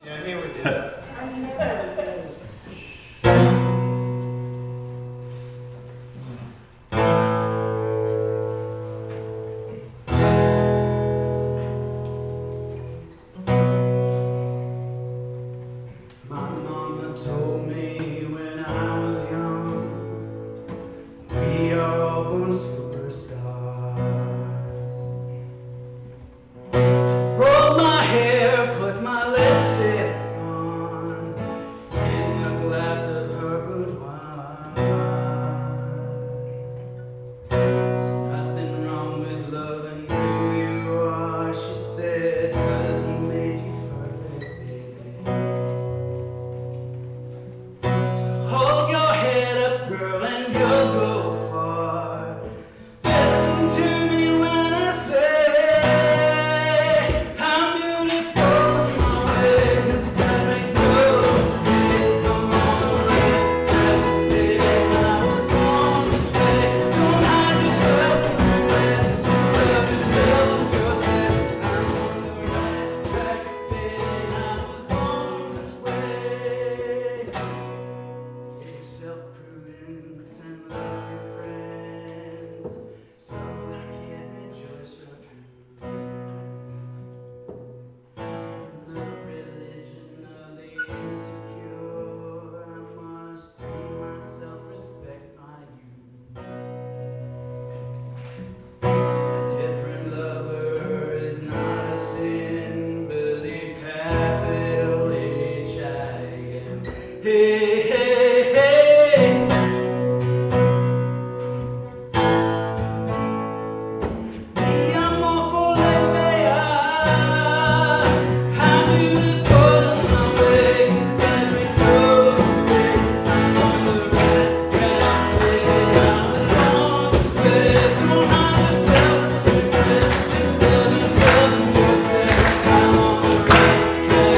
Yeah, he would do that. My mama told me when I was young, we are all born superstars. Rolled my hair, put my lipstick on, in a glass of her good wine. There's nothing wrong with loving who you are, she said, 'cause he made you perfect, baby. Hold your head up, girl, and you'll go far. Listen to me when I say I'm beautiful in my way, 'cause that makes no mistake. Come on, let baby, I was born this way. Don't hide yourself anywhere, just love yourself, girl said. I'm on the right track, baby, I was born this way. Give yourself prudence and love your friends, so they can rejoice your truth. The religion of the insecure, I must free myself, respect my youth. A different lover is not a sin, believe capital H-I-M. Hey, hey, hey. Mi amor forever, I'm beautiful in my way, 'cause God makes no mistake. I'm on the right track, baby, I was born this way. Don't hide yourself anywhere, just love yourself and you'll say I'm on the right track,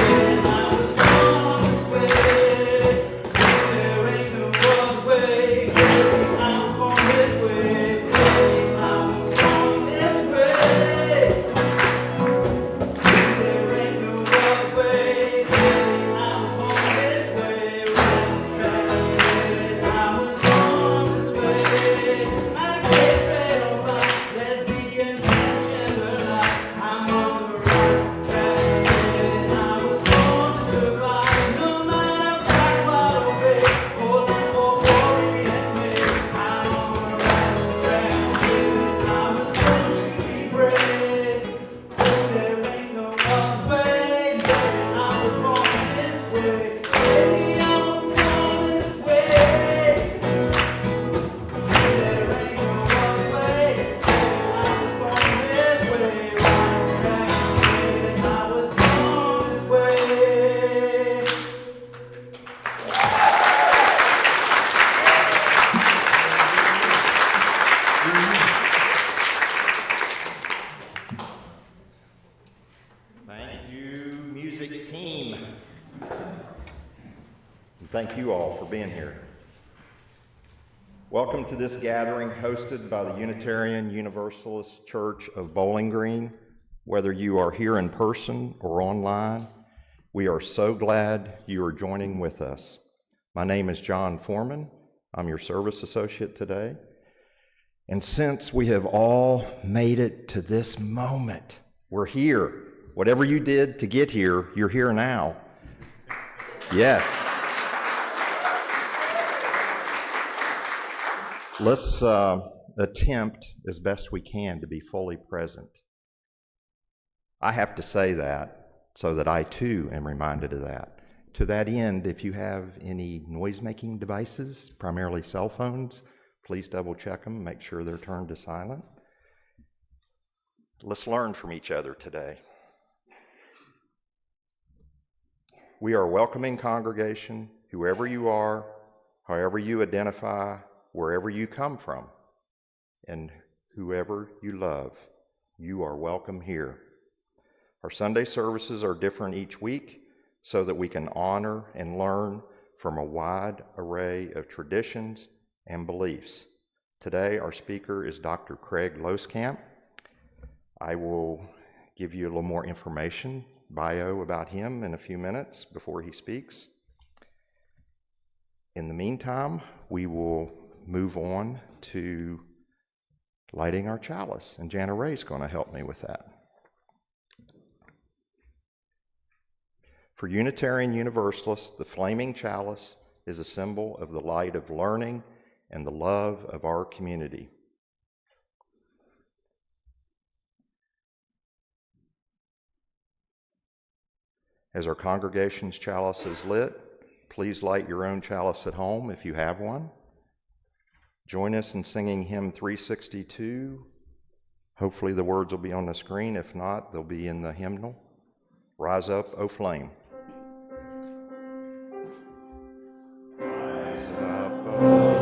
baby, I was born this way. There ain't no other way, baby, I was born this way, baby, I was born this way. There ain't no other way, baby, I was born this way. Right track, baby, I was born this way. Not a case, red or black, lesbian, transgender life. I'm on the right track, baby, I was born to survive. No matter black, white, or gray, Portland or Oregon, baby, I'm on the right track, baby, I was born to be brave. There ain't no other way, baby, I was born this way. Baby, I was born this way. There ain't no other way, baby, I was born this way. Right track, baby, I was born this way. Thank you, music team. And thank you all for being here. Welcome to this gathering hosted by the Unitarian Universalist Church of Bowling Green. Whether you are here in person or online, we are so glad you are joining with us. My name is John Foreman. I'm your service associate today. And since we have all made it to this moment, we're here. Whatever you did to get here, you're here now. Yes. Let's attempt as best we can to be fully present. I have to say that so that I too am reminded of that. To that end, if you have any noise-making devices, primarily cell phones, please double check them, make sure they're turned to silent. Let's learn from each other today. We are a welcoming congregation, whoever you are, however you identify, wherever you come from, and whoever you love, you are welcome here. Our Sunday services are different each week so that we can honor and learn from a wide array of traditions and beliefs. Today, our speaker is Dr. Craig Losekamp. I will give you a little more information bio about him in a few minutes before he speaks. In the meantime, we will move on to lighting our chalice, and Jana Ray's going to help me with that. For Unitarian Universalists, the flaming chalice is a symbol of the light of learning and the love of our community. As our congregation's chalice is lit, please light your own chalice at home if you have one. Join us in singing hymn 362. Hopefully the words will be on the screen. If not, they'll be in the hymnal. Rise up, O flame. Rise up, O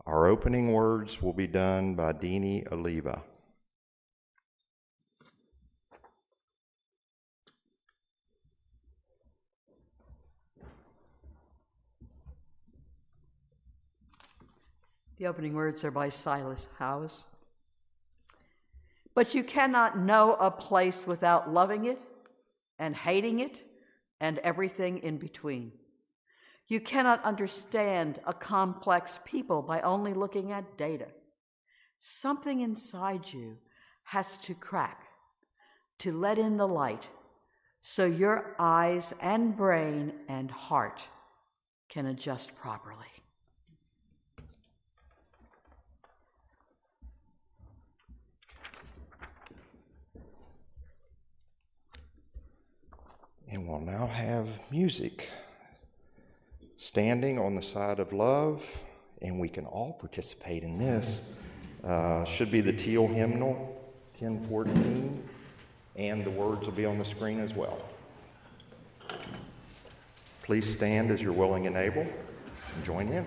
Our opening words will be done by Deanie Oliva. The opening words are by Silas Howes. But you cannot know a place without loving it and hating it and everything in between. You cannot understand a complex people by only looking at data. Something inside you has to crack to let in the light so your eyes and brain and heart can adjust properly. And we'll now have music. Standing on the side of love, and we can all participate in this. Should be the teal hymnal, 1014, and the words will be on the screen as well. Please stand as you're willing and able, and join in.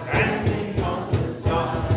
Standing on the side.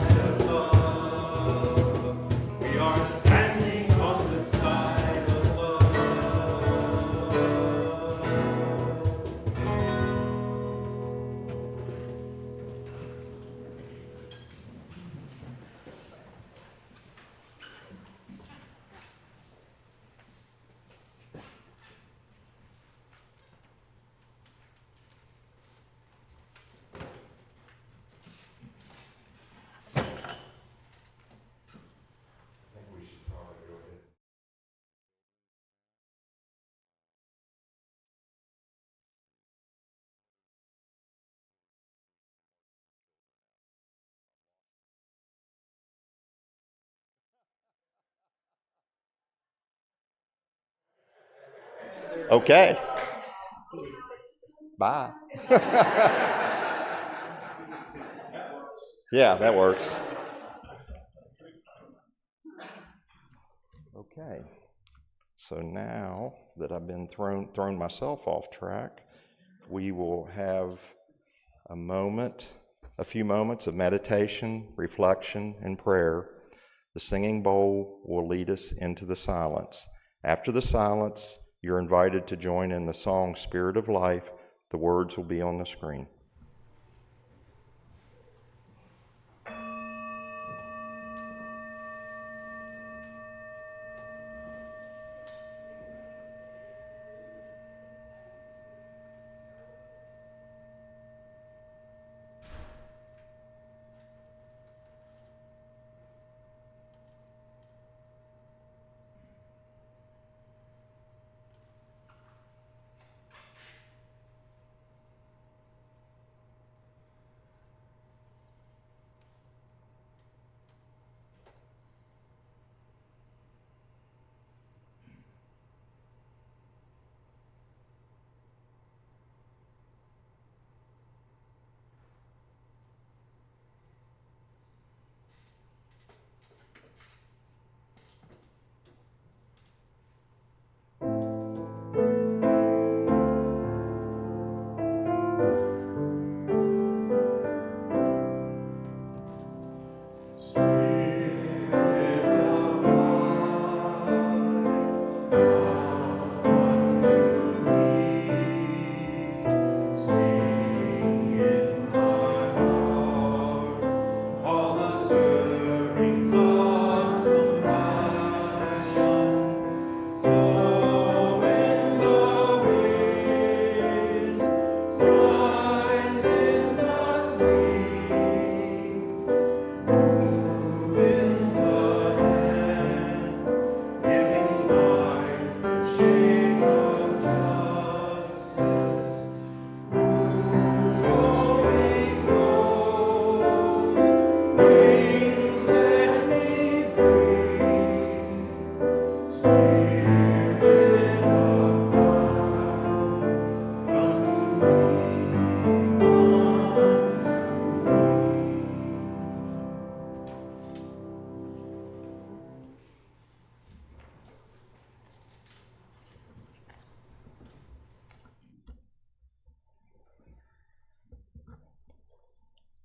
Okay. Bye. Yeah, that works. Okay. So now that I've been thrown myself off track, we will have a few moments of meditation, reflection, and prayer. The singing bowl will lead us into the silence. After the silence, you're invited to join in the song Spirit of Life. The words will be on the screen.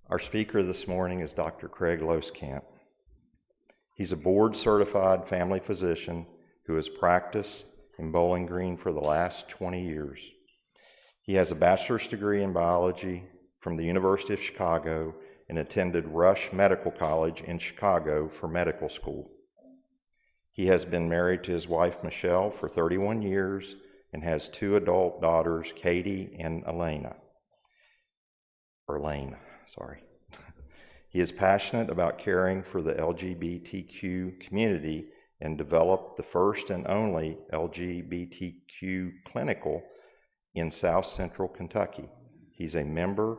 Our speaker this morning is Dr. Craig Losekamp. He's a board-certified family physician who has practiced in Bowling Green for the last 20 years. He has a bachelor's degree in biology from the University of Chicago and attended Rush Medical College in Chicago for medical school. He has been married to his wife, Michelle, for 31 years and has 2 adult daughters, Katie and Elaine. He is passionate about caring for the LGBTQ community and developed the first and only LGBTQ clinical in South Central Kentucky. He's a member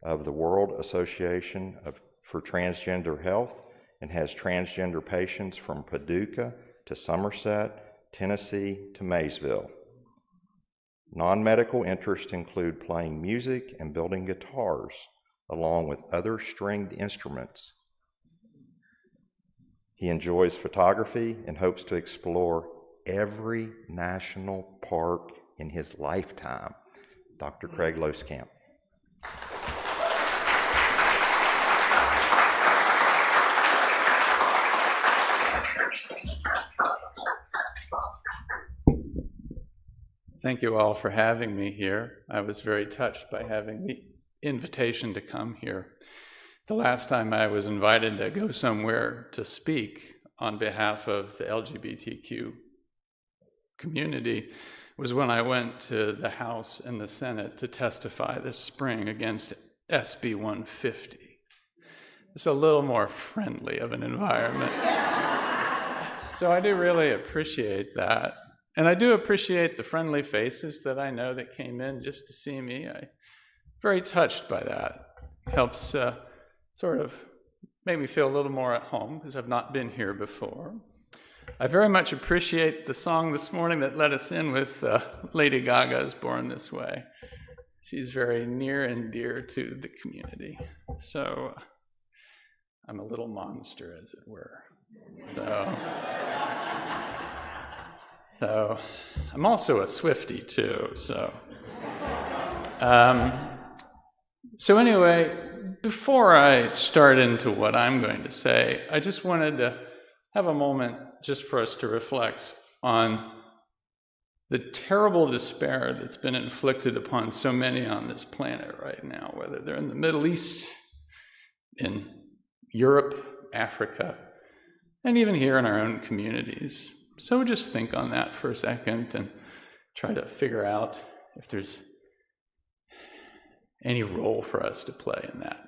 of the World Association for Transgender Health and has transgender patients from Paducah to Somerset, Tennessee to Maysville. Non-medical interests include playing music and building guitars, along with other stringed instruments. He enjoys photography and hopes to explore every national park in his lifetime. Dr. Craig Losekamp. Thank you all for having me here. I was very touched by having the invitation to come here. The last time I was invited to go somewhere to speak on behalf of the LGBTQ community was when I went to the House and the Senate to testify this spring against SB 150. It's a little more friendly of an environment. So I do really appreciate that. And I do appreciate the friendly faces that I know that came in just to see me. I'm very touched by that. It helps sort of make me feel a little more at home because I've not been here before. I very much appreciate the song this morning that let us in with Lady Gaga's Born This Way. She's very near and dear to the community. So I'm a little monster, as it were. So I'm also a Swiftie, too. So anyway, before I start into what I'm going to say, I just wanted to have a moment just for us to reflect on the terrible despair that's been inflicted upon so many on this planet right now, whether they're in the Middle East, in Europe, Africa, and even here in our own communities. So just think on that for a second and try to figure out if there's any role for us to play in that.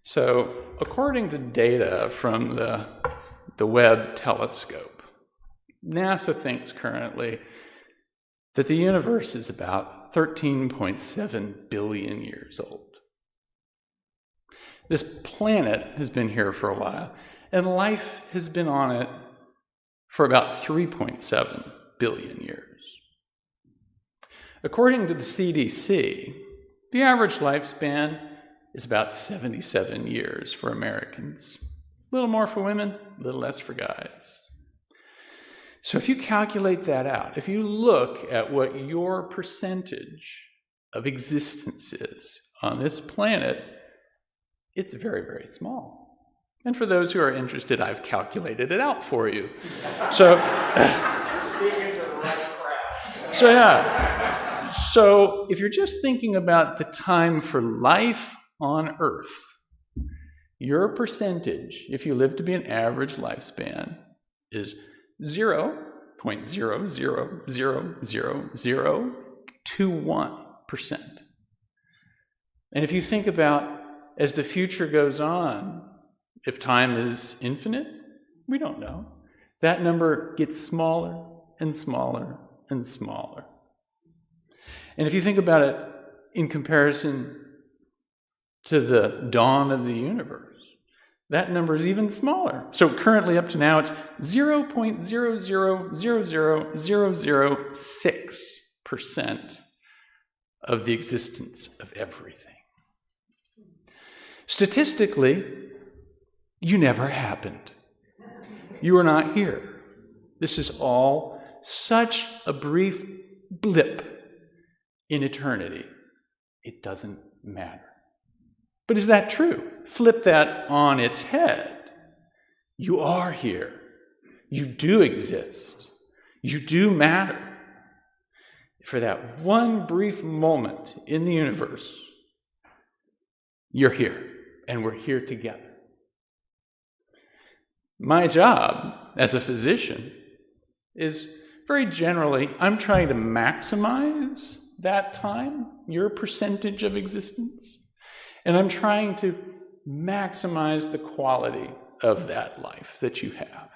So, according to data from the Webb telescope, NASA thinks currently that the universe is about 13.7 billion years old. This planet has been here for a while, and life has been on it for about 3.7 billion years. According to the CDC, the average lifespan is about 77 years for Americans. A little more for women, a little less for guys. So if you calculate that out, if you look at what your percentage of existence is on this planet, it's very, very small. And for those who are interested, I've calculated it out for you. So, So if you're just thinking about the time for life on Earth, your percentage, if you live to be an average lifespan, is 0.0000021%. And if you think about, as the future goes on, if time is infinite, we don't know. That number gets smaller and smaller and smaller. And if you think about it in comparison to the dawn of the universe, that number is even smaller. So currently up to now, it's 0.0000006% of the existence of everything. Statistically, you never happened. You are not here. This is all such a brief blip in eternity. It doesn't matter. But is that true? Flip that on its head. You are here. You do exist. You do matter. For that one brief moment in the universe, you're here, and we're here together. My job as a physician is very generally, I'm trying to maximize that time, your percentage of existence, and I'm trying to maximize the quality of that life that you have.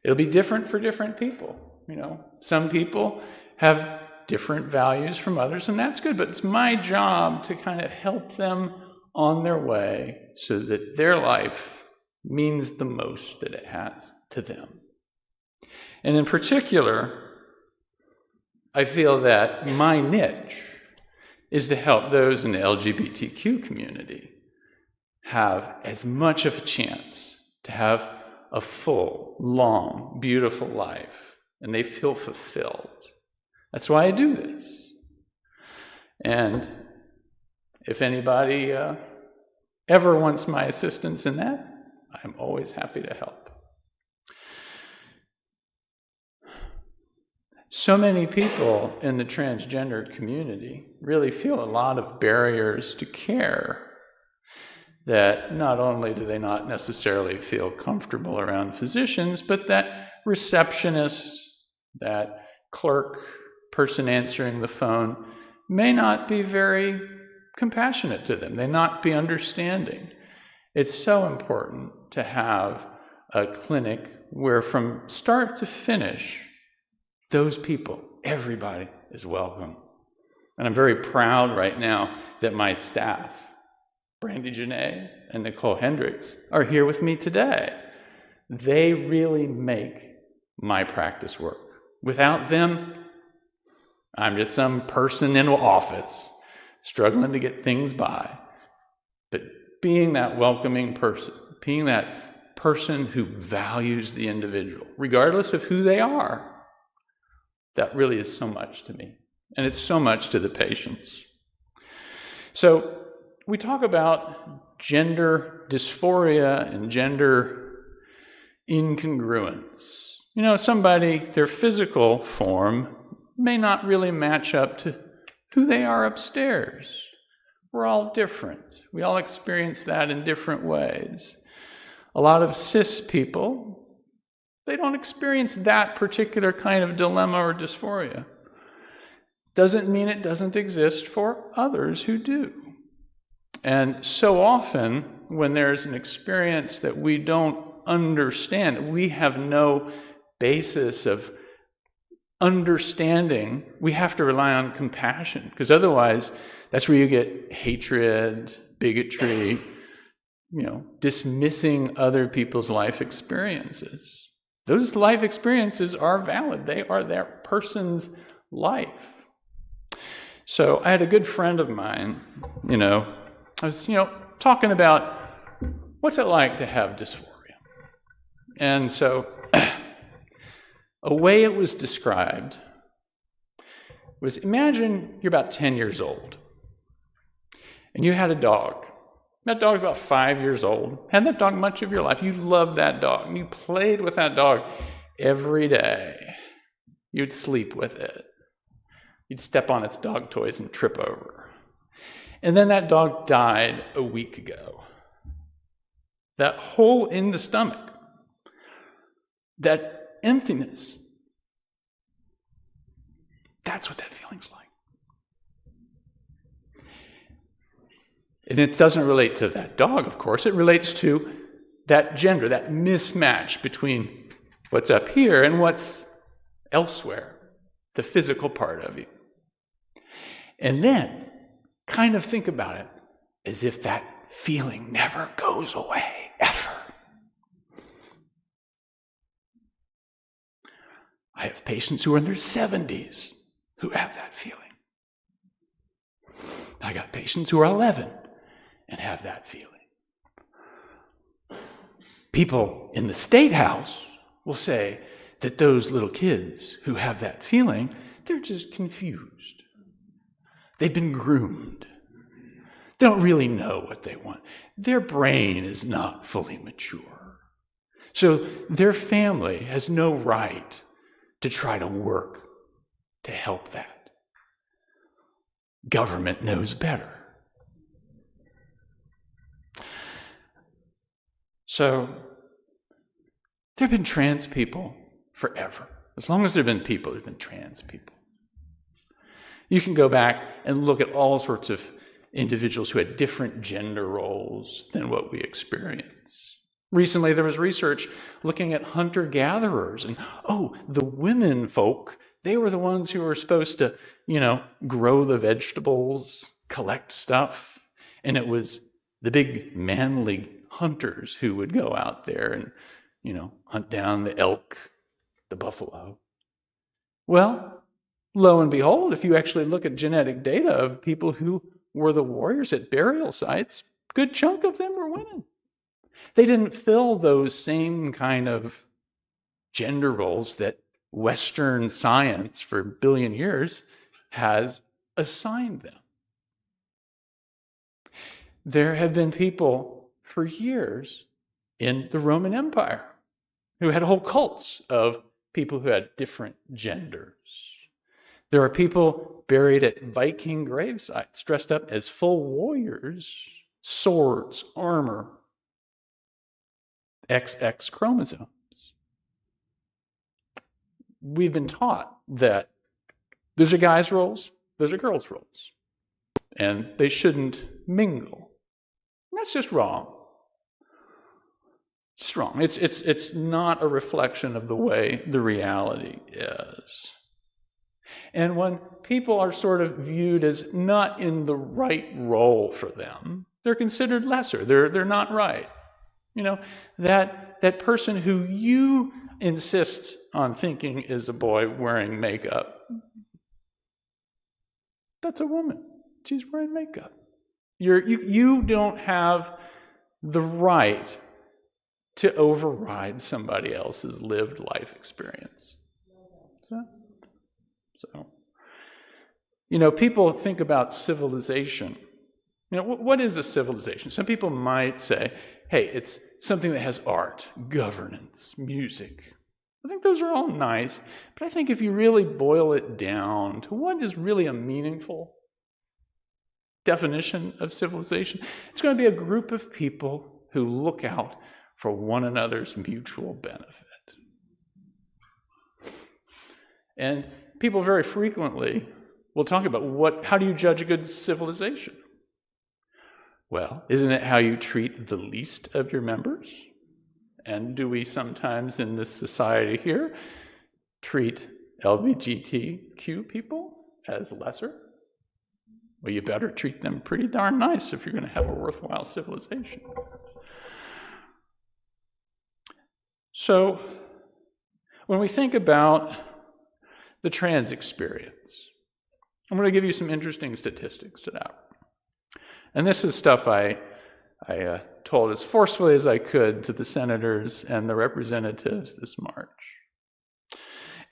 It'll be different for different people. You know, some people have different values from others, and that's good, but it's my job to kind of help them on their way so that their life means the most that it has to them. And in particular, I feel that my niche is to help those in the LGBTQ community have as much of a chance to have a full, long, beautiful life, and they feel fulfilled. That's why I do this. And if anybody ever wants my assistance in that, I'm always happy to help. So many people in the transgender community really feel a lot of barriers to care, that not only do they not necessarily feel comfortable around physicians, but that receptionists, that clerk, person answering the phone, may not be very compassionate to them, may not be understanding. It's so important to have a clinic where from start to finish, those people, everybody is welcome. And I'm very proud right now that my staff, Brandy Janae and Nicole Hendricks, are here with me today. They really make my practice work. Without them, I'm just some person in an office struggling to get things by. But being that welcoming person, being that person who values the individual, regardless of who they are, that really is so much to me. And it's so much to the patients. So we talk about gender dysphoria and gender incongruence. You know, somebody, their physical form may not really match up to who they are upstairs. We're all different. We all experience that in different ways. A lot of cis people, they don't experience that particular kind of dilemma or dysphoria. Doesn't mean it doesn't exist for others who do. And so often, when there's an experience that we don't understand, we have no basis of understanding, we have to rely on compassion, because otherwise, that's where you get hatred, bigotry, dismissing other people's life experiences. Those life experiences are valid. They are that person's life. So I had a good friend of mine, I was, talking about what's it like to have dysphoria. And so a way it was described was, imagine you're about 10 years old and you had a dog. That dog's about 5 years old. Had that dog much of your life. You loved that dog and you played with that dog every day. You'd sleep with it. You'd step on its dog toys and trip over. And then that dog died a week ago. That hole in the stomach, that emptiness, that's what that feeling's like. And it doesn't relate to that dog, of course. It relates to that gender, that mismatch between what's up here and what's elsewhere, the physical part of you. And then kind of think about it as if that feeling never goes away, ever. I have patients who are in their 70s who have that feeling. I got patients who are 11 and have that feeling. People in the State House will say that those little kids who have that feeling, they're just confused. They've been groomed. They don't really know what they want. Their brain is not fully mature. So their family has no right to try to work to help that. Government knows better. So there have been trans people forever. As long as there have been people, there have been trans people. You can go back and look at all sorts of individuals who had different gender roles than what we experience. Recently, there was research looking at hunter-gatherers, and the women folk, they were the ones who were supposed to, grow the vegetables, collect stuff, and it was the big manly hunters who would go out there and, hunt down the elk, the buffalo. Well, lo and behold, if you actually look at genetic data of people who were the warriors at burial sites, a good chunk of them were women. They didn't fill those same kind of gender roles that Western science for a billion years has assigned them. There have been people for years in the Roman Empire who had whole cults of people who had different genders. There are people buried at Viking gravesites dressed up as full warriors, swords, armor, XX chromosomes. We've been taught that those are guys' roles, those are girls' roles, and they shouldn't mingle. And that's just wrong. It's wrong. It's not a reflection of the way the reality is. And when people are sort of viewed as not in the right role for them, they're considered lesser. They're not right. You know, that person who you insist on thinking is a boy wearing makeup, that's a woman. She's wearing makeup. You don't have the right to override somebody else's lived life experience. So, you know, people think about civilization. You know, what is a civilization? Some people might say, hey, it's something that has art, governance, music. I think those are all nice, but I think if you really boil it down to what is really a meaningful definition of civilization, it's going to be a group of people who look out for one another's mutual benefit. And people very frequently will talk about how do you judge a good civilization? Well, isn't it how you treat the least of your members? And do we sometimes in this society here treat LGBTQ people as lesser? Well, you better treat them pretty darn nice if you're going to have a worthwhile civilization. So, when we think about the trans experience, I'm going to give you some interesting statistics to that. And this is stuff I told as forcefully as I could to the senators and the representatives this March.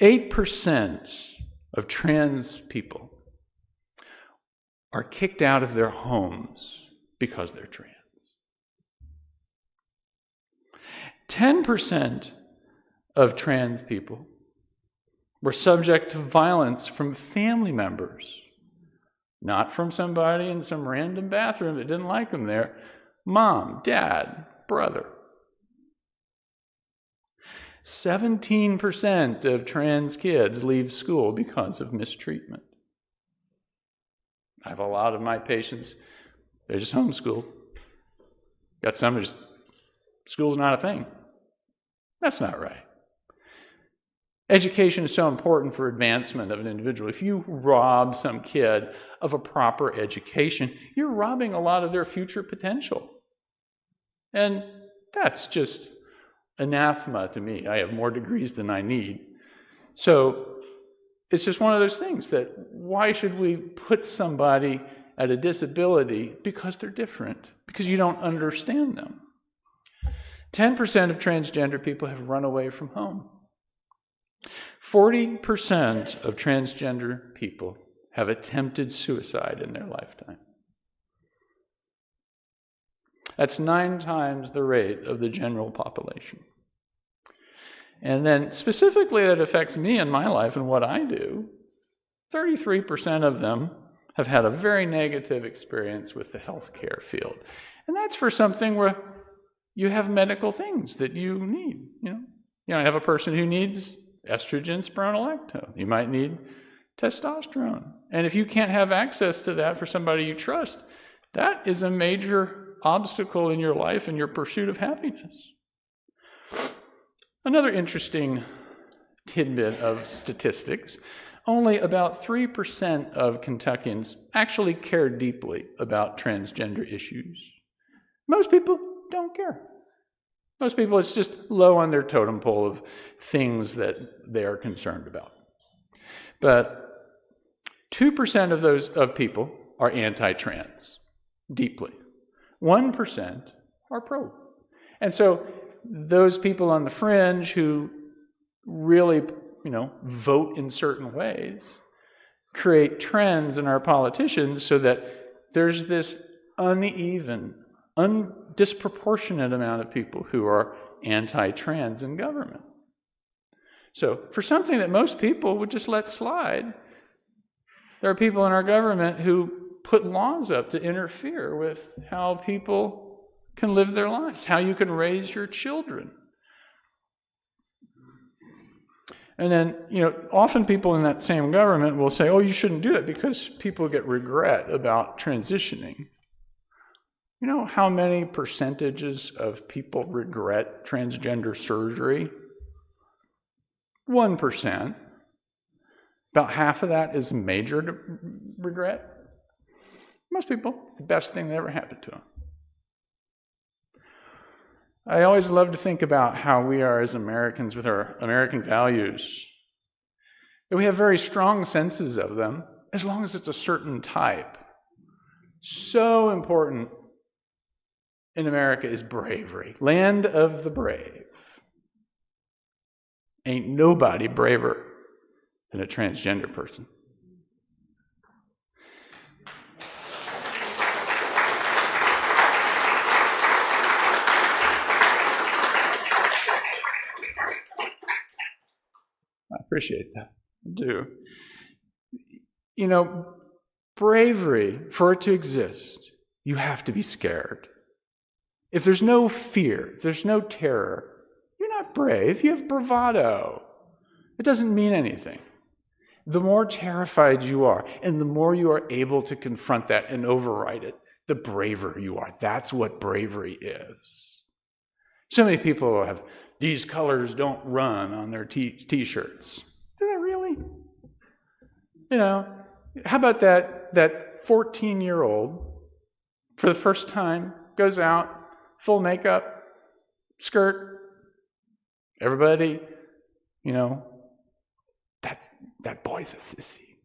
8% of trans people are kicked out of their homes because they're trans. 10% of trans people were subject to violence from family members, not from somebody in some random bathroom that didn't like them there. Mom, dad, brother. 17% of trans kids leave school because of mistreatment. I have a lot of my patients, they're just homeschooled. Got some who's, school's not a thing. That's not right. Education is so important for advancement of an individual. If you rob some kid of a proper education, you're robbing a lot of their future potential. And that's just anathema to me. I have more degrees than I need. So it's just one of those things that why should we put somebody at a disability because they're different, because you don't understand them? 10% of transgender people have run away from home. 40% of transgender people have attempted suicide in their lifetime. That's 9 times the rate of the general population. And then specifically that affects me in my life and what I do, 33% of them have had a very negative experience with the healthcare field. And that's for something where you have medical things that you need. You know, I have a person who needs estrogen, spironolactone. You might need testosterone. And if you can't have access to that for somebody you trust, that is a major obstacle in your life and your pursuit of happiness. Another interesting tidbit of statistics, only about 3% of Kentuckians actually care deeply about transgender issues. Most people don't care. Most people, it's just low on their totem pole of things that they are concerned about. But 2% of those people are anti-trans, deeply. 1% are pro. And so those people on the fringe who really, vote in certain ways, create trends in our politicians so that there's this uneven, disproportionate amount of people who are anti-trans in government. So for something that most people would just let slide, there are people in our government who put laws up to interfere with how people can live their lives, how you can raise your children. And then, often people in that same government will say, oh, you shouldn't do it because people get regret about transitioning. You know how many percentages of people regret transgender surgery? 1%. About half of that is major regret. Most people, it's the best thing that ever happened to them. I always love to think about how we are as Americans with our American values. That we have very strong senses of them, as long as it's a certain type. So important in America is bravery. Land of the brave. Ain't nobody braver than a transgender person. I appreciate that. I do. You know, bravery, for it to exist, you have to be scared. If there's no fear, if there's no terror, you're not brave, you have bravado. It doesn't mean anything. The more terrified you are, and the more you are able to confront that and override it, the braver you are. That's what bravery is. So many people have, these colors don't run on their t-shirts. Do they really? You know, how about that 14-year-old, for the first time, goes out, full makeup, skirt, everybody, you know, that boy's a sissy.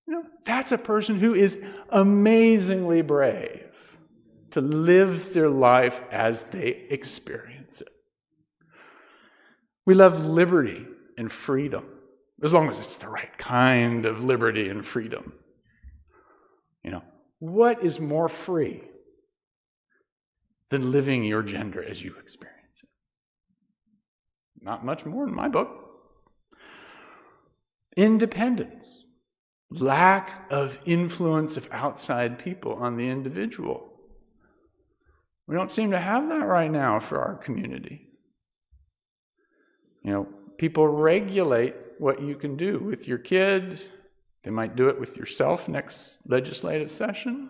You know, that's a person who is amazingly brave to live their life as they experience it. We love liberty and freedom, as long as it's the right kind of liberty and freedom. You know, what is more free than living your gender as you experience it? Not much more in my book. Independence, lack of influence of outside people on the individual. We don't seem to have that right now for our community. You know, people regulate what you can do with your kid. They might do it with yourself next legislative session.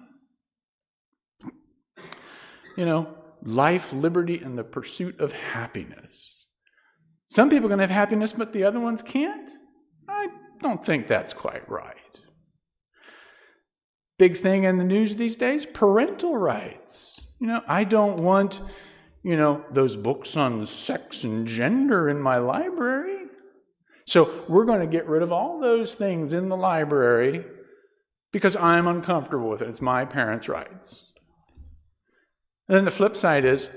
You know, life, liberty, and the pursuit of happiness. Some people can have happiness, but the other ones can't. I don't think that's quite right. Big thing in the news these days, parental rights. You know, I don't want, you know, those books on sex and gender in my library. So we're going to get rid of all those things in the library because I'm uncomfortable with it. It's my parents' rights. And then the flip side is,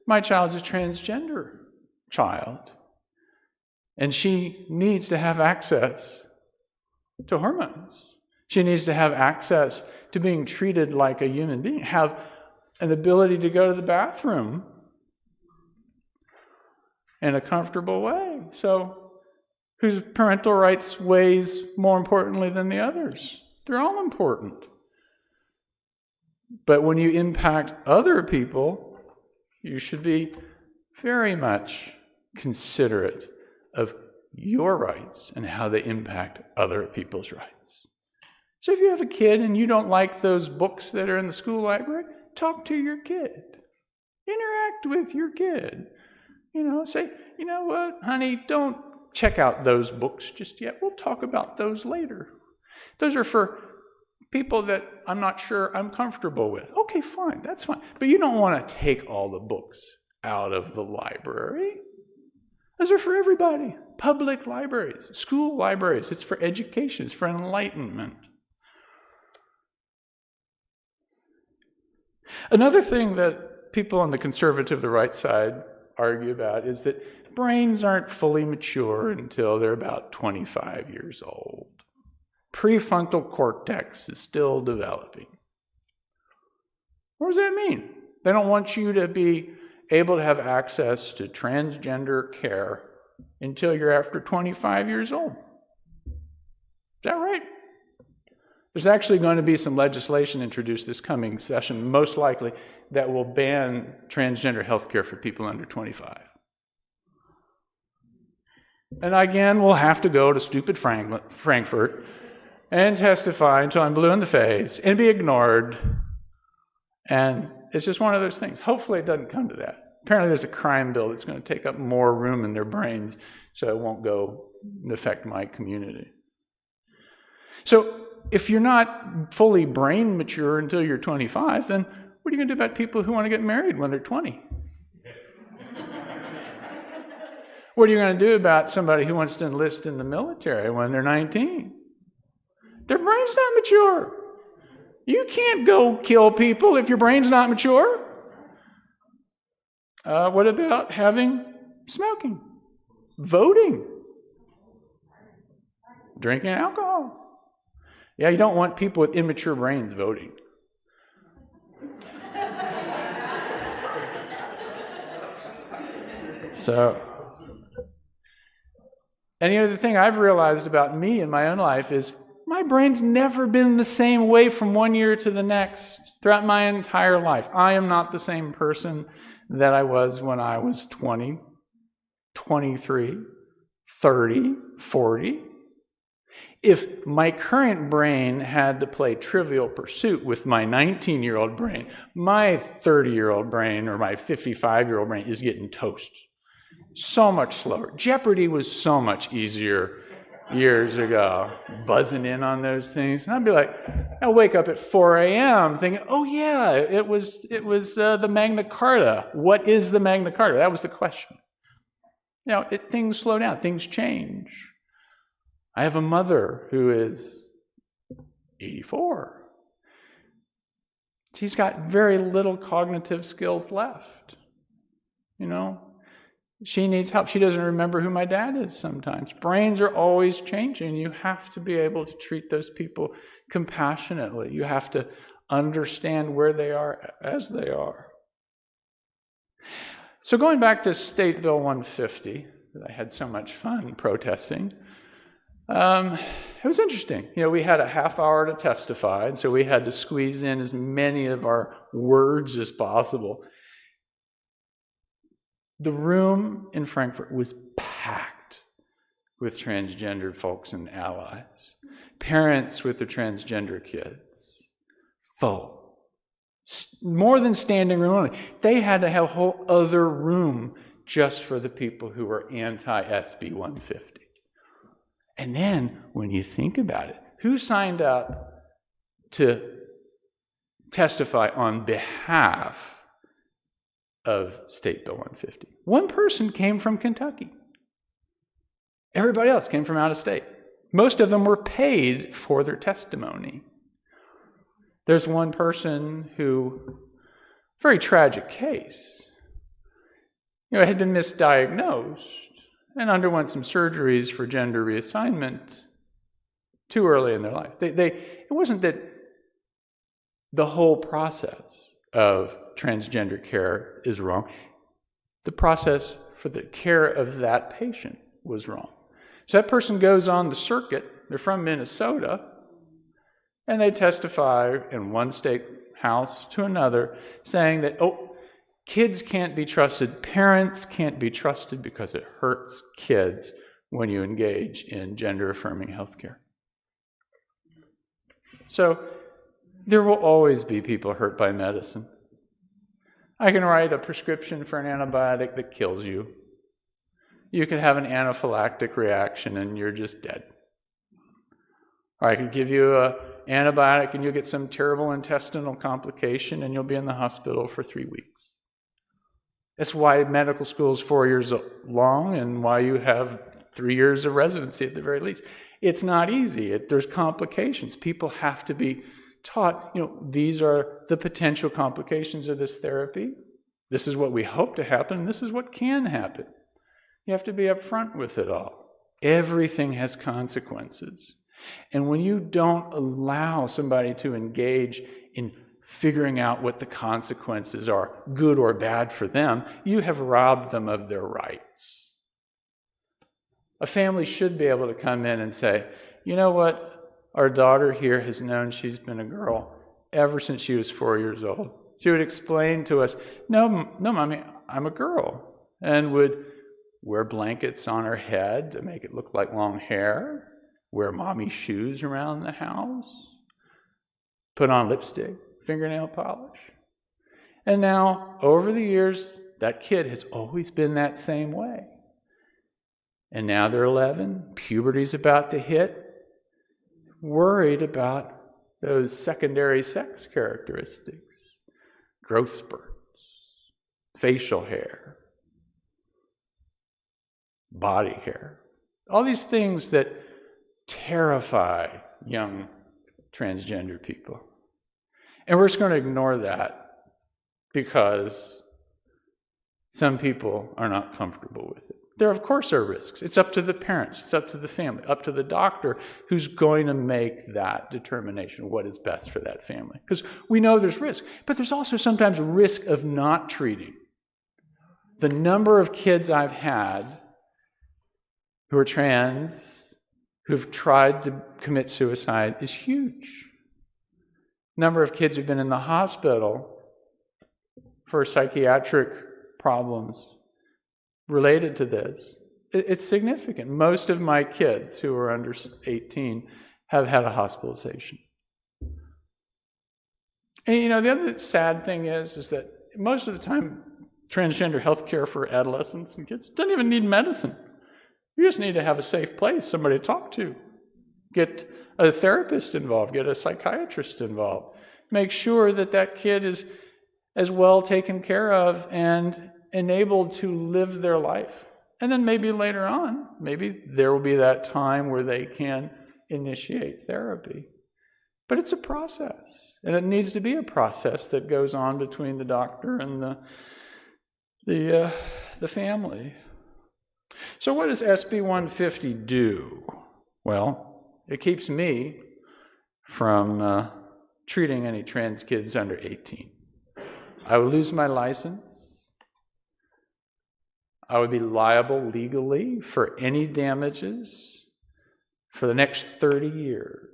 my child's a transgender child, and she needs to have access to hormones. She needs to have access to being treated like a human being, have an ability to go to the bathroom in a comfortable way. So, whose parental rights weighs more importantly than the others? They're all important. But when you impact other people, you should be very much considerate of your rights and how they impact other people's rights. So if you have a kid and you don't like those books that are in the school library, talk to your kid. Interact with your kid. You know, say, you know what, honey, don't check out those books just yet. We'll talk about those later. Those are for people that I'm not sure I'm comfortable with. Okay, fine, that's fine. But you don't want to take all the books out of the library. Those are for everybody. Public libraries, school libraries. It's for education. It's for enlightenment. Another thing that people on the conservative, the right side, argue about is that brains aren't fully mature until they're about 25 years old. Prefrontal cortex is still developing. What does that mean? They don't want you to be able to have access to transgender care until you're after 25 years old. Is that right? There's actually going to be some legislation introduced this coming session, most likely, that will ban transgender health care for people under 25. And again, we'll have to go to stupid Frankfurt and testify until I'm blue in the face and be ignored. And it's just one of those things. Hopefully it doesn't come to that. Apparently there's a crime bill that's going to take up more room in their brains, so it won't go and affect my community. So if you're not fully brain mature until you're 25, then what are you going to do about people who want to get married when they're 20? What are you going to do about somebody who wants to enlist in the military when they're 19? Their brain's not mature. You can't go kill people if your brain's not mature. What about having smoking, voting, drinking alcohol? Yeah, you don't want people with immature brains voting. So, and the other thing I've realized about me in my own life is my brain's never been the same way from one year to the next throughout my entire life. I am not the same person that I was when I was 20, 23, 30, 40. If my current brain had to play Trivial Pursuit with my 19-year-old brain, my 30-year-old brain or my 55-year-old brain is getting toast. So much slower. Jeopardy was so much easier years ago, buzzing in on those things. And I'd be like, I'll wake up at 4 a.m. thinking, oh yeah, it was the Magna Carta. What is the Magna Carta? That was the question. You know, things slow down, things change. I have a mother who is 84. She's got very little cognitive skills left. You know, she needs help. She doesn't remember who my dad is sometimes. Brains are always changing. You have to be able to treat those people compassionately. You have to understand where they are as they are. So going back to State Bill 150, that I had so much fun protesting, it was interesting. You know, we had a half hour to testify, and so we had to squeeze in as many of our words as possible. The room in Frankfurt was packed with transgender folks and allies, parents with their transgender kids, full. More than standing room only. They had to have a whole other room just for the people who were anti-SB 150. And then, when you think about it, who signed up to testify on behalf of State Bill 150? One person came from Kentucky. Everybody else came from out of state. Most of them were paid for their testimony. There's one person who, very tragic case, had been misdiagnosed and underwent some surgeries for gender reassignment too early in their life. It wasn't that the whole process of transgender care is wrong. The process for the care of that patient was wrong. So that person goes on the circuit, they're from Minnesota, and they testify in one state house to another, saying that, kids can't be trusted, parents can't be trusted because it hurts kids when you engage in gender-affirming healthcare. So there will always be people hurt by medicine. I can write a prescription for an antibiotic that kills you. You can have an anaphylactic reaction and you're just dead. Or I could give you an antibiotic and you'll get some terrible intestinal complication and you'll be in the hospital for 3 weeks. That's why medical school is 4 years long and why you have 3 years of residency at the very least. It's not easy. There's complications. People have to be taught, these are the potential complications of this therapy. This is what we hope to happen. This is what can happen. You have to be upfront with it all. Everything has consequences. And when you don't allow somebody to engage in figuring out what the consequences are, good or bad for them, you have robbed them of their rights. A family should be able to come in and say, you know what? Our daughter here has known she's been a girl ever since she was 4 years old. She would explain to us, no, Mommy, I'm a girl, and would wear blankets on her head to make it look like long hair, wear mommy shoes around the house, put on lipstick, fingernail polish. And now, over the years, that kid has always been that same way. And now they're 11, puberty's about to hit. worried about those secondary sex characteristics, growth spurts, facial hair, body hair, all these things that terrify young transgender people. And we're just going to ignore that because some people are not comfortable with it. There, of course, are risks. It's up to the parents, it's up to the family, up to the doctor who's going to make that determination, what is best for that family. Because we know there's risk, but there's also sometimes a risk of not treating. The number of kids I've had who are trans, who've tried to commit suicide is huge. Number of kids who've been in the hospital for psychiatric problems related to this, it's significant. Most of my kids who are under 18 have had a hospitalization. And the other sad thing is that most of the time, transgender health care for adolescents and kids doesn't even need medicine. You just need to have a safe place, somebody to talk to. Get a therapist involved, get a psychiatrist involved. Make sure that that kid is as well taken care of and enabled to live their life. And then maybe later on, maybe there will be that time where they can initiate therapy. But it's a process, and it needs to be a process that goes on between the doctor and the family. So what does SB 150 do? Well, it keeps me from treating any trans kids under 18. I would lose my license. I would be liable legally for any damages for the next 30 years.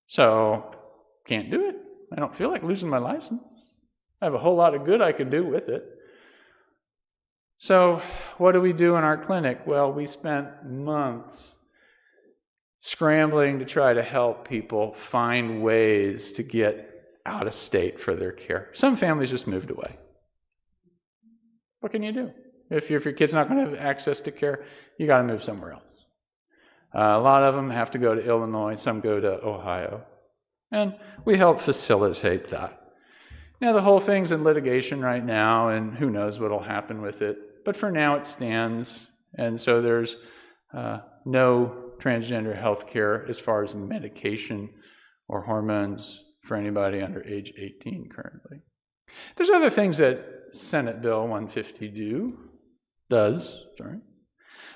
So, can't do it. I don't feel like losing my license. I have a whole lot of good I could do with it. So, what do we do in our clinic? Well, we spent months scrambling to try to help people find ways to get out of state for their care. Some families just moved away. What can you do? If your kid's not going to have access to care, you got to move somewhere else. A lot of them have to go to Illinois, some go to Ohio. And we help facilitate that. Now, the whole thing's in litigation right now, and who knows what will happen with it. But for now, it stands. And so there's no transgender health care as far as medication or hormones for anybody under age 18 currently. There's other things that Senate Bill 150 does.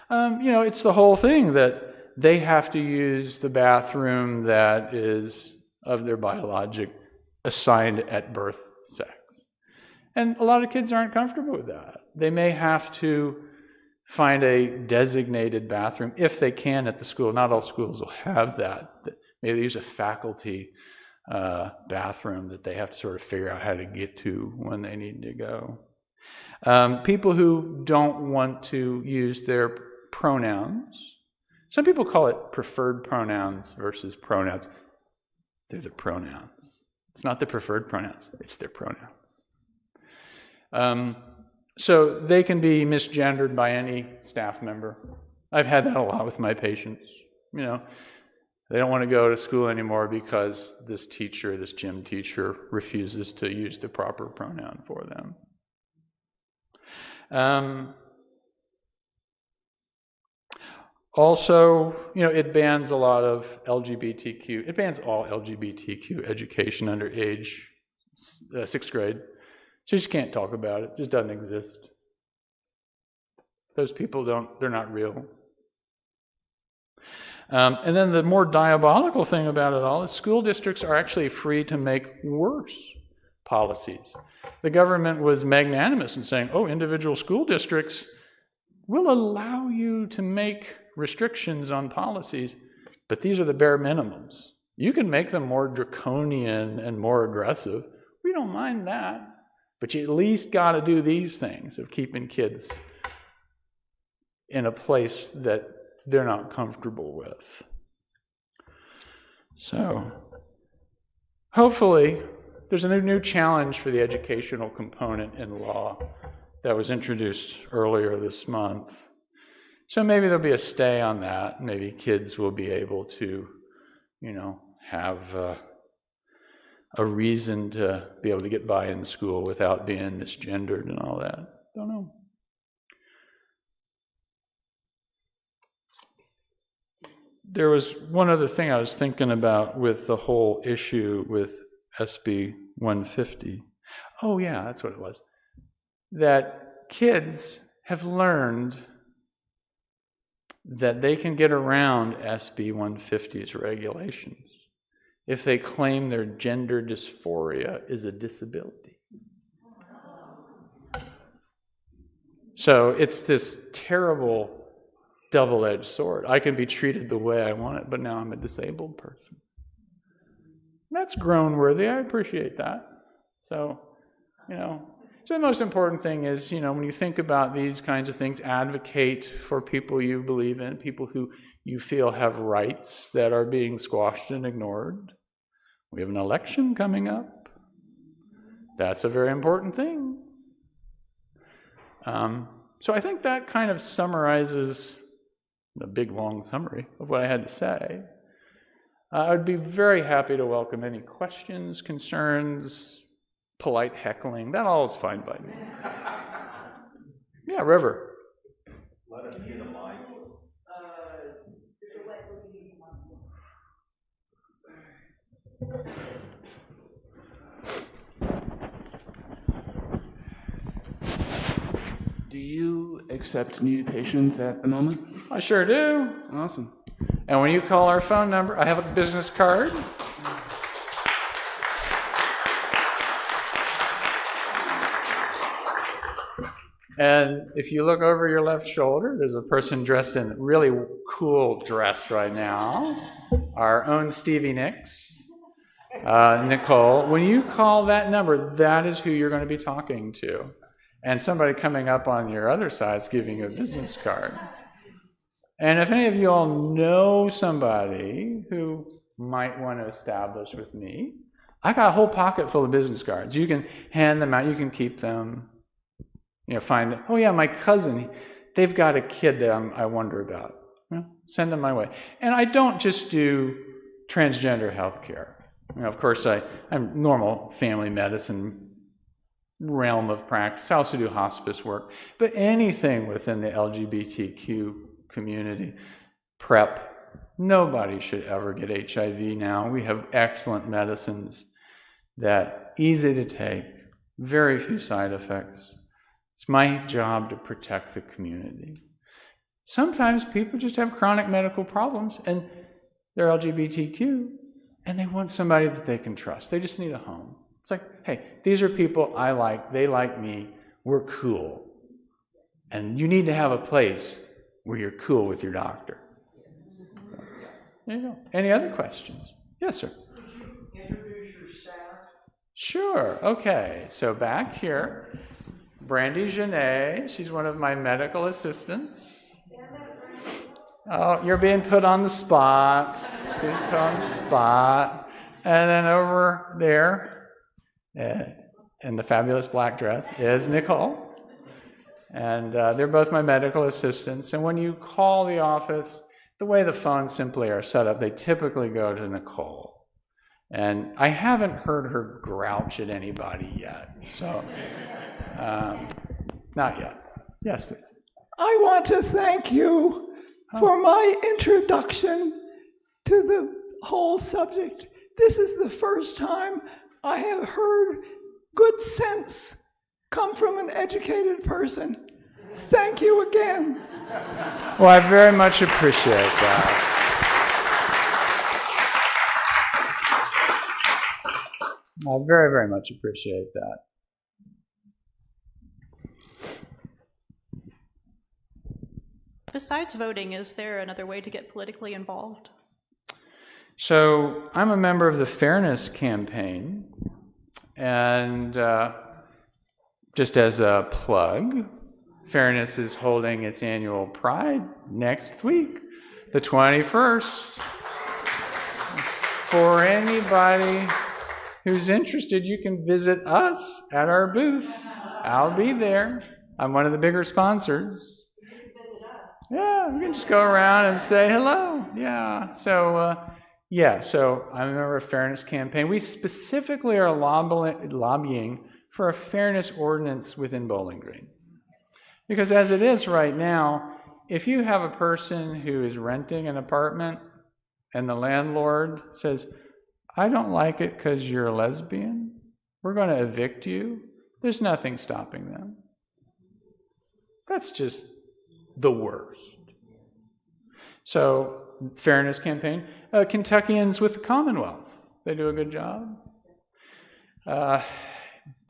It's the whole thing that they have to use the bathroom that is of their biologic assigned at birth sex. And a lot of kids aren't comfortable with that. They may have to find a designated bathroom if they can at the school. Not all schools will have that. Maybe they use a faculty bathroom that they have to sort of figure out how to get to when they need to go. People who don't want to use their pronouns. Some people call it preferred pronouns versus pronouns. They're the pronouns. It's not the preferred pronouns. It's their pronouns. So they can be misgendered by any staff member. I've had that a lot with my patients. They don't want to go to school anymore because this gym teacher, refuses to use the proper pronoun for them. Also, it bans a lot of LGBTQ. It bans all LGBTQ education under age 6th grade. So you just can't talk about it. It just doesn't exist. Those people they're not real. And then the more diabolical thing about it all is school districts are actually free to make worse policies. The government was magnanimous in saying, individual school districts will allow you to make restrictions on policies, but these are the bare minimums. You can make them more draconian and more aggressive. We don't mind that, but you at least got to do these things of keeping kids in a place that they're not comfortable with. So, hopefully, there's a new challenge for the educational component in law that was introduced earlier this month. So maybe there'll be a stay on that. Maybe kids will be able to, have a reason to be able to get by in school without being misgendered and all that. Don't know. There was one other thing I was thinking about with the whole issue with SB 150. Oh yeah, that's what it was. That kids have learned that they can get around SB 150's regulations if they claim their gender dysphoria is a disability. So it's this terrible double-edged sword. I can be treated the way I want it, but now I'm a disabled person. That's groan-worthy. I appreciate that. So, so the most important thing is, when you think about these kinds of things, advocate for people you believe in, people who you feel have rights that are being squashed and ignored. We have an election coming up. That's a very important thing. So I think that kind of summarizes a big, long summary of what I had to say. I would be very happy to welcome any questions, concerns, polite heckling. That all is fine by me. Yeah, River. Let us get a mic. Do you accept new patients at the moment? I sure do. Awesome. And when you call our phone number, I have a business card. And if you look over your left shoulder, there's a person dressed in a really cool dress right now. Our own Stevie Nicks. Nicole, when you call that number, that is who you're going to be talking to. And somebody coming up on your other side is giving you a business card. And if any of you all know somebody who might want to establish with me, I got a whole pocket full of business cards. You can hand them out. You can keep them. Find, oh yeah, my cousin, they've got a kid that I wonder about. Send them my way. And I don't just do transgender health care. Of course, I'm normal family medicine realm of practice. I also do hospice work. But anything within the LGBTQ community, PrEP, nobody should ever get HIV now. We have excellent medicines that easy to take, very few side effects. It's my job to protect the community. Sometimes people just have chronic medical problems and they're LGBTQ and they want somebody that they can trust. They just need a home. It's like, hey, these are people I like, they like me, we're cool. And you need to have a place where you're cool with your doctor. There you go. Any other questions? Yes, sir. Could you introduce your staff? Sure. Okay. So back here, Brandy Genet, she's one of my medical assistants. Oh, you're being put on the spot. She's put on the spot. And then over there, in the fabulous black dress, is Nicole. And they're both my medical assistants. And when you call the office, the way the phones simply are set up, they typically go to Nicole. And I haven't heard her grouch at anybody yet. So, not yet. Yes, please. I want to thank you for my introduction to the whole subject. This is the first time I have heard good sense come from an educated person. Thank you again. Well, I very much appreciate that. I very, very much appreciate that. Besides voting, is there another way to get politically involved? So I'm a member of the Fairness Campaign, and just as a plug, Fairness is holding its annual Pride next week, the 21st. For anybody who's interested, you can visit us at our booth. I'll be there. I'm one of the bigger sponsors. Yeah, we can just go around and say hello. Yeah. So, so I'm a member of Fairness Campaign. We specifically are lobbying for a fairness ordinance within Bowling Green. Because as it is right now, if you have a person who is renting an apartment and the landlord says, I don't like it because you're a lesbian, we're going to evict you, there's nothing stopping them. That's just the worst. So, Fairness Campaign. Kentuckians with the Commonwealth. They do a good job.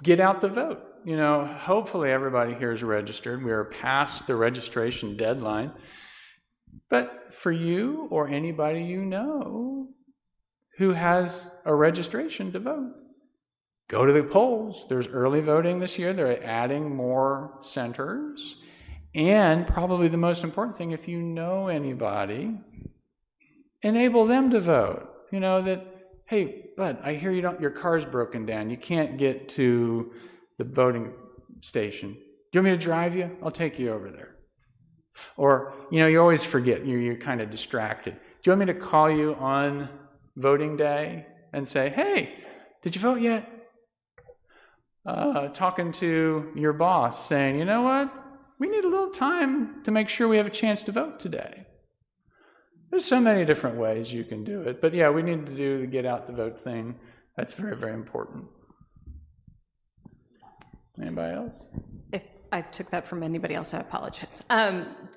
Get out the vote. Hopefully everybody here is registered. We are past the registration deadline. But for you or anybody you know who has a registration to vote, go to the polls. There's early voting this year. They're adding more centers. And probably the most important thing, if you know anybody, enable them to vote. That, hey, bud, I hear your car's broken down. You can't get to the voting station. Do you want me to drive you? I'll take you over there. Or, you always forget. You're kind of distracted. Do you want me to call you on voting day and say, hey, did you vote yet? Talking to your boss saying, you know what? We need a little time to make sure we have a chance to vote today. There's so many different ways you can do it. But yeah, we need to do the get out the vote thing. That's very, very important. Anybody else? If I took that from anybody else, I apologize.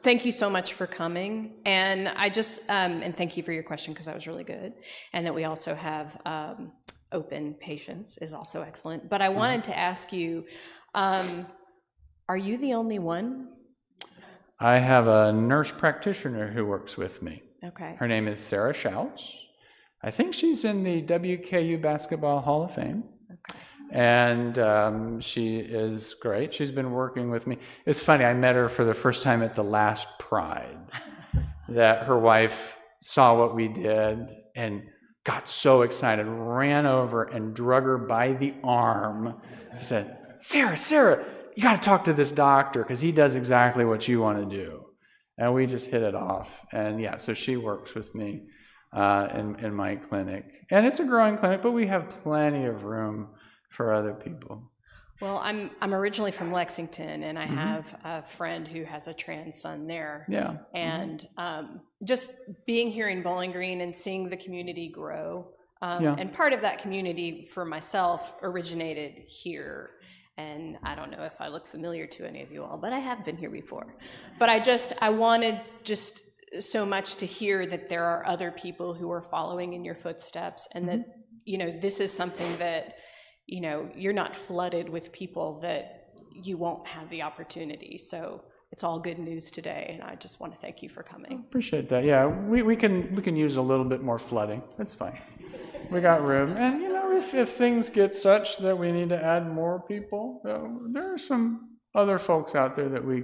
Thank you so much for coming. And I just, and thank you for your question because that was really good. And that we also have open patience is also excellent. But I wanted to ask you, are you the only one? I have a nurse practitioner who works with me. Okay. Her name is Sarah Schauss. I think she's in the WKU Basketball Hall of Fame. Okay. And she is great. She's been working with me. It's funny, I met her for the first time at the last Pride. That her wife saw what we did and got so excited, ran over and drug her by the arm. She said, Sarah, you got to talk to this doctor because he does exactly what you want to do. And we just hit it off. And yeah, so she works with me in my clinic. And it's a growing clinic, but we have plenty of room for other people. Well, I'm originally from Lexington, and I have a friend who has a trans son there. Yeah. And just being here in Bowling Green and seeing the community grow. And part of that community for myself originated here. And I don't know if I look familiar to any of you all, but I have been here before. But I wanted just so much to hear that there are other people who are following in your footsteps, and that, this is something that, you're not flooded with people that you won't have the opportunity. So it's all good news today, and I just want to thank you for coming. Appreciate that. Yeah, we can use a little bit more flooding. That's fine. We got room. And, if things get such that we need to add more people, there are some other folks out there that we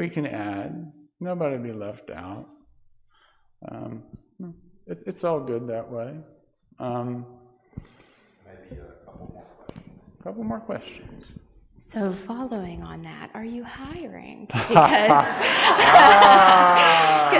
can add. Nobody be left out. It's all good that way. Maybe a couple more questions. So following on that, are you hiring? Because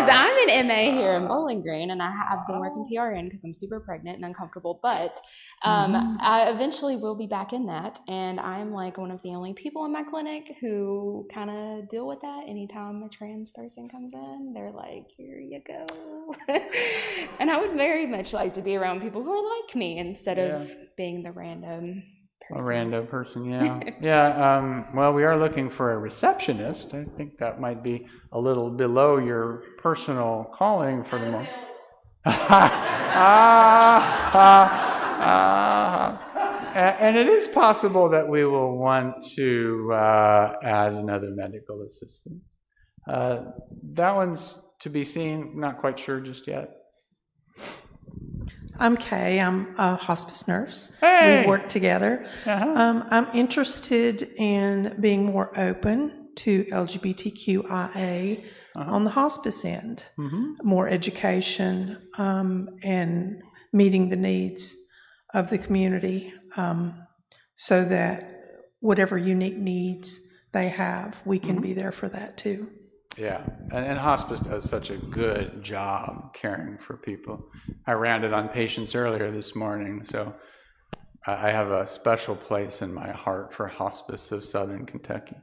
I'm an MA here in Bowling Green, and I've been working PRN because I'm super pregnant and uncomfortable, but I eventually will be back in that, and I'm like one of the only people in my clinic who kind of deal with that. Anytime a trans person comes in, they're like, here you go. And I would very much like to be around people who are like me instead of being the random person. A random person, yeah. Yeah, well, we are looking for a receptionist. I think that might be a little below your personal calling for the moment. And it is possible that we will want to add another medical assistant. That one's to be seen, not quite sure just yet. I'm Kay. I'm a hospice nurse. Hey. We've worked together. I'm interested in being more open to LGBTQIA on the hospice end, more education and meeting the needs of the community so that whatever unique needs they have, we can be there for that too. Yeah, and hospice does such a good job caring for people. I ran it on patients earlier this morning, so I have a special place in my heart for Hospice of Southern Kentucky.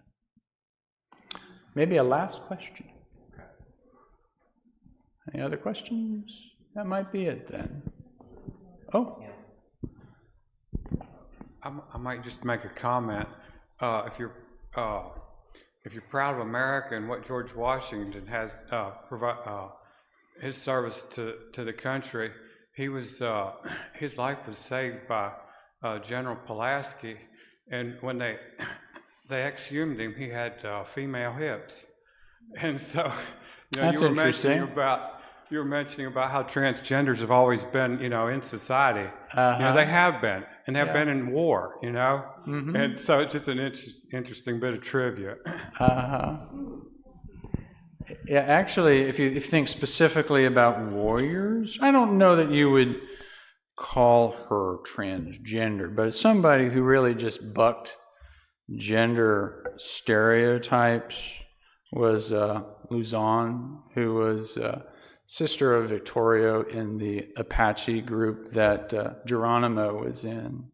Maybe a last question. Any other questions? That might be it then. Oh. I might just make a comment. If you're proud of America and what George Washington has his service to the country, he was his life was saved by General Pulaski, and when they exhumed him, he had female hips, and so That's interesting. You were mentioning about how transgenders have always been, in society. They have been, and have been in war, Mm-hmm. and so it's just an interesting bit of trivia. Yeah, actually, if you think specifically about warriors, I don't know that you would call her transgender, but it's somebody who really just bucked gender stereotypes was Luzon, who was sister of Victoria in the Apache group that Geronimo was in.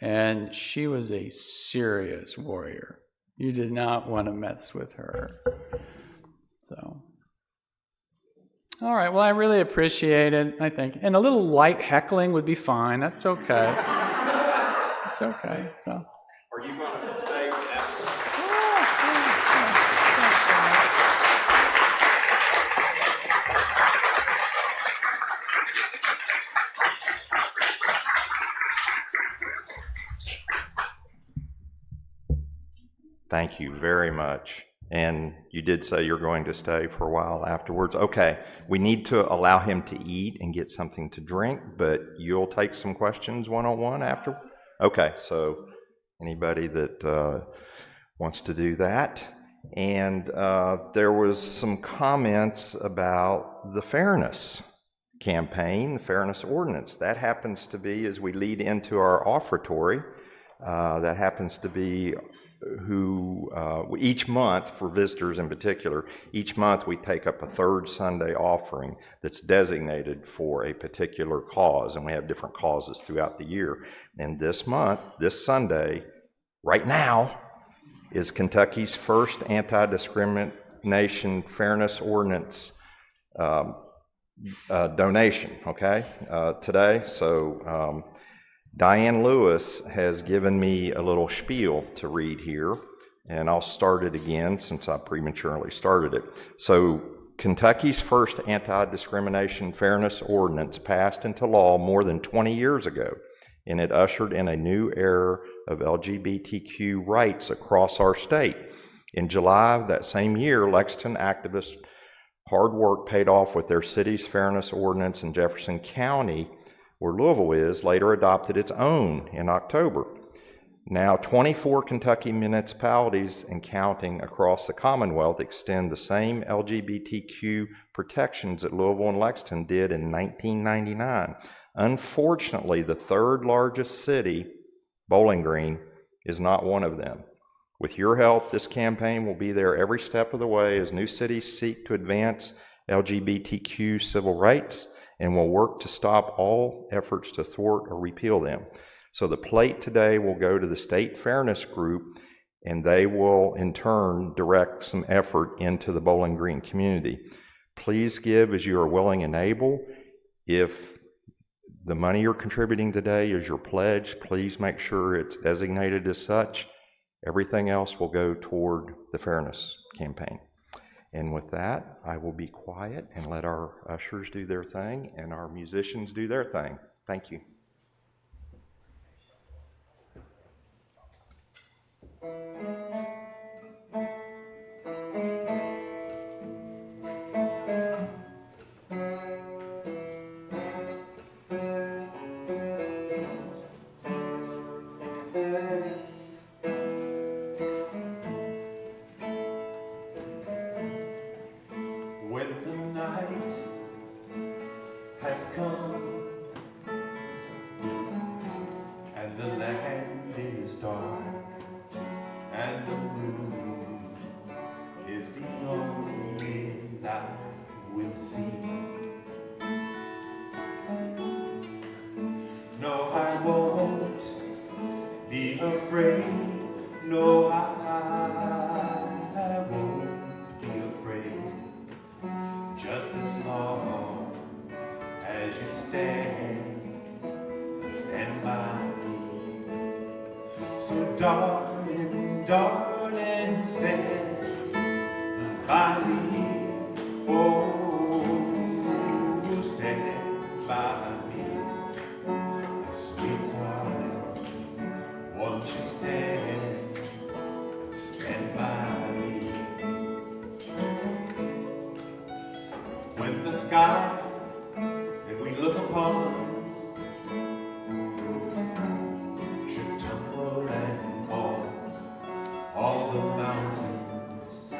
And she was a serious warrior. You did not want to mess with her. So, all right, well, I really appreciate it, I think. And a little light heckling would be fine. That's okay. It's okay. So. Are you going to stay with that? Thank you very much. And you did say you're going to stay for a while afterwards. Okay, we need to allow him to eat and get something to drink, but you'll take some questions one-on-one after? Okay, so anybody that wants to do that. And there was some comments about the fairness campaign, the fairness ordinance. That happens to be, as we lead into our offertory, that happens to be who each month, for visitors in particular, each month we take up a third Sunday offering that's designated for a particular cause, and we have different causes throughout the year. And this month, this Sunday, right now, is Kentucky's first anti-discrimination fairness ordinance donation, okay, today. So Diane Lewis has given me a little spiel to read here, and I'll start it again since I prematurely started it. So Kentucky's first anti-discrimination fairness ordinance passed into law more than 20 years ago, and it ushered in a new era of LGBTQ rights across our state. In July of that same year, Lexington activists' hard work paid off with their city's fairness ordinance, in Jefferson County, where Louisville is, later adopted its own in October. Now, 24 Kentucky municipalities and counting across the Commonwealth extend the same LGBTQ protections that Louisville and Lexington did in 1999. Unfortunately, the third largest city, Bowling Green, is not one of them. With your help, this campaign will be there every step of the way as new cities seek to advance LGBTQ civil rights, and will work to stop all efforts to thwart or repeal them. So the plate today will go to the State Fairness Group, and they will in turn direct some effort into the Bowling Green community. Please give as you are willing and able. If the money you're contributing today is your pledge, please make sure it's designated as such. Everything else will go toward the fairness campaign. And with that, I will be quiet and let our ushers do their thing and our musicians do their thing. Thank you. When the night has come and the land is dark and the moon is the only sea. No, I won't be afraid. No, I won't be afraid. Just as long as you stand by me. So darling, darling, stand by me. Oh, stand by me. Sweet darling, won't you stand by me. When the sky that we look upon should tumble and fall, all the mountains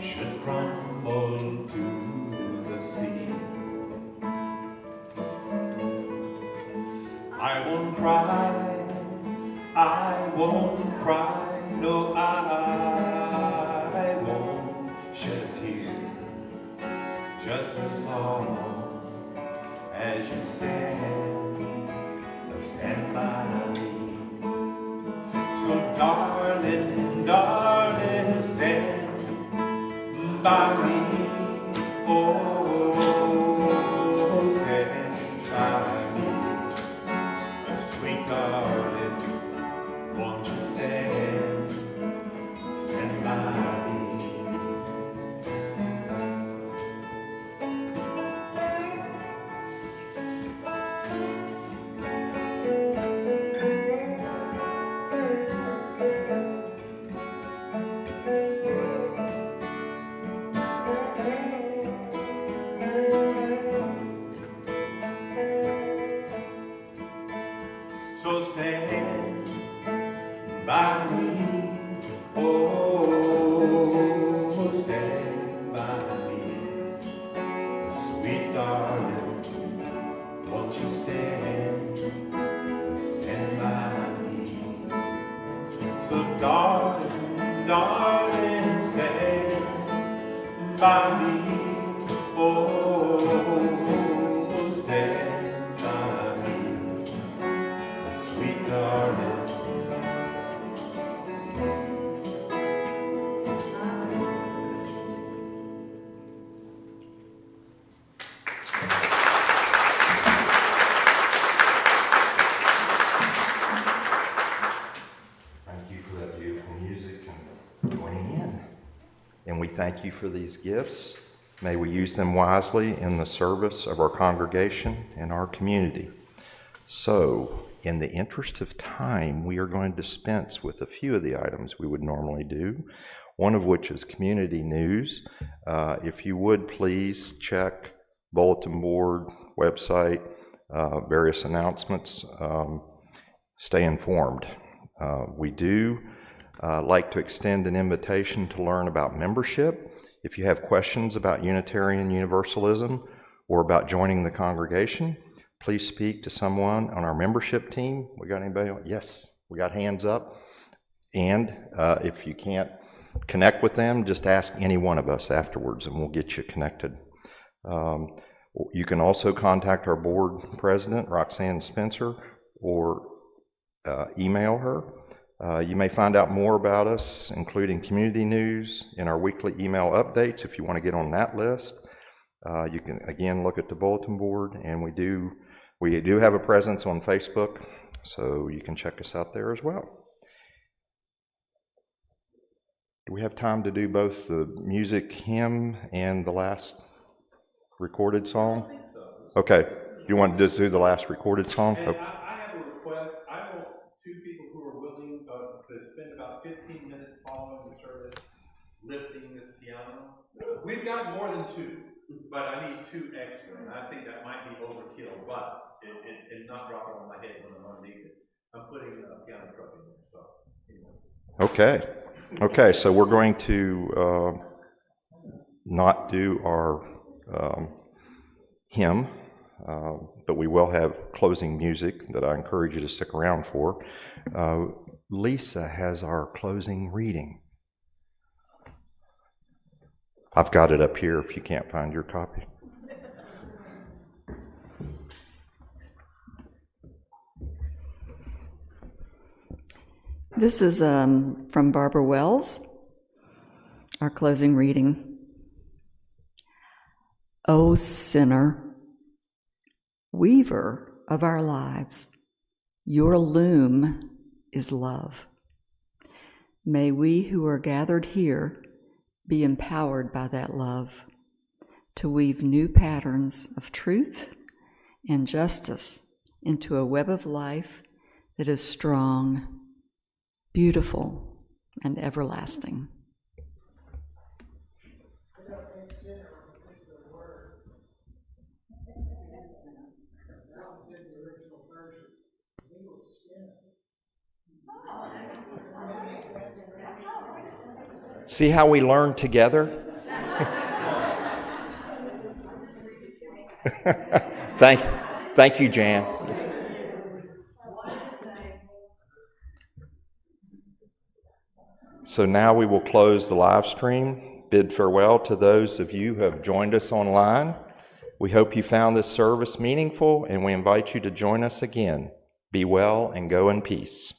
should crumble to the sea. I won't cry, no, I won't shed a tear, just as long as you stand by me. So darling, darling, stand by me. Oh, stand by me. Sweet darling, won't you stand by me. So stand by me, oh, stand by me, sweet darling, won't you stand by me. So darling, darling, stand by me, oh, stand by me. Sweet darling. Thank you for that beautiful music and joining in. And we thank you for these gifts. May we use them wisely in the service of our congregation and our community. So, in the interest of time, we are going to dispense with a few of the items we would normally do, one of which is community news. If you would please check bulletin board, website, various announcements, stay informed. We do like to extend an invitation to learn about membership. If you have questions about Unitarian Universalism or about joining the congregation, please speak to someone on our membership team. We got anybody? Yes, we got hands up. And if you can't connect with them, just ask any one of us afterwards and we'll get you connected. You can also contact our board president, Roxanne Spencer, or email her. You may find out more about us, including community news, in our weekly email updates if you want to get on that list. You can, again, look at the bulletin board, and we do have a presence on Facebook, so you can check us out there as well. Do we have time to do both the music hymn and the last recorded song? Okay. You want to just do the last recorded song? And I have a request. I want two people who are willing to spend about 15 minutes following the service lifting this piano. We've got more than two, but I need two extra, and I think that might be overkill, but it not drop it on my head when I'm underneath it. I'm putting a piano truck in there, so anyway. Okay, so we're going to not do our hymn, but we will have closing music that I encourage you to stick around for. Lisa has our closing reading. I've got it up here if you can't find your copy. This is from Barbara Wells, our closing reading. O sinner, weaver of our lives, your loom is love. May we who are gathered here be empowered by that love to weave new patterns of truth and justice into a web of life that is strong, beautiful, and everlasting. See how we learn together? Thank you, Jan. So now we will close the live stream, bid farewell to those of you who have joined us online. We hope you found this service meaningful, and we invite you to join us again. Be well and go in peace.